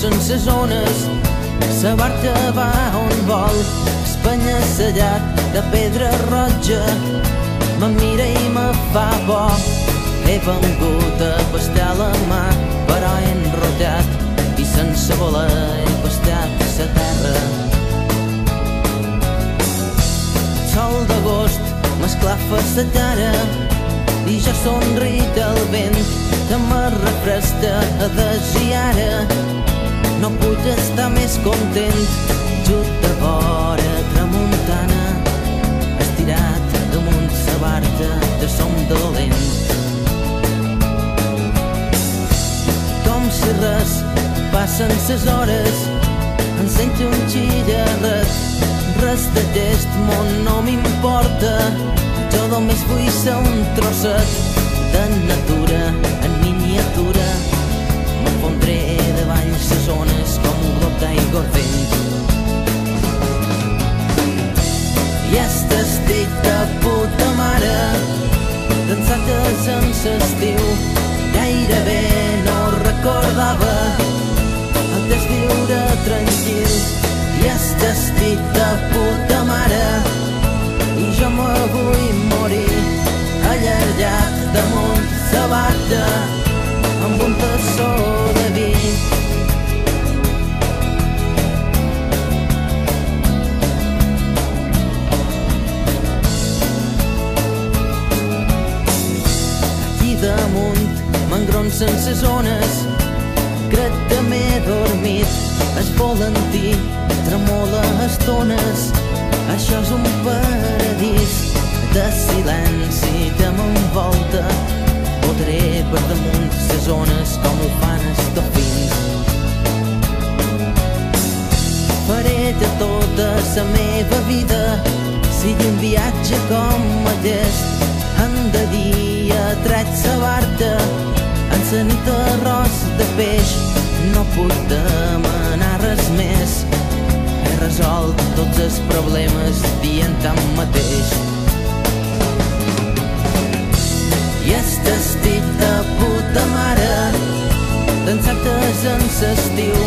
sense zones, sa barca va on vol, espanya-sellat de pedra roja, me mira i me fa por. He vengut a pastar la mà, però he enrotllat i sense voler he pastat sa terra. El sol d'agost m'esclafa sa cara i jo somric al vent que me refresca a des i ara. No puc estar més content, just a vora tramuntana, estirat damunt sa barca de som dolent. Com si res, passen ses hores, em sento un xillarret, res d'aquest món no m'importa, jo només vull ser un trosset de natura en miniatura. M'enfondré davant ses ones com un glob d'aigua al vent. I estic de puta mare, d'ençà que en s'estiu gairebé no recordava el que és viure tranquil. I estic de puta mare i jo me vull morir allargat damunt sa barca amb un tassó de vi. Aquí damunt m'engronsen ses ones, crec que m'he dormit, és volantí, tremola estones, això és un paradís de silenci que m'envolta. Botaré per damunt ses ones com ho fan els dofins. Faré de tota sa meva vida, sigui un viatge com aquest, en de dia tret sa barca, en sa nit arròs de peix. No puc demanar res més, he resolt tots els problemes dient tanmateix. I estic de puta mare, d'ençà que en s'estiu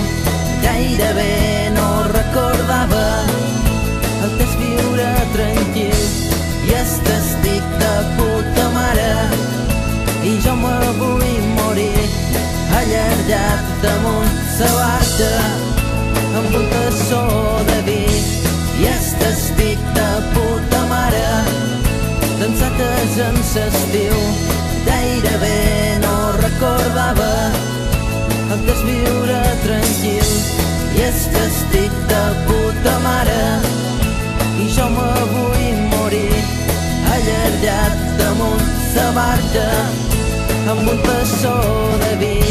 gairebé no recordava el que és viure tranquil. I estic de puta mare i jo me vull morir allargat damunt sa barca amb un tassó de vi. I estic de puta mare, d'ençà que en s'estiu gairebé no recordava el que és viure tranquil. I estic de puta mare i jo me vull morir allargat damunt sa barca amb un tassó de vi.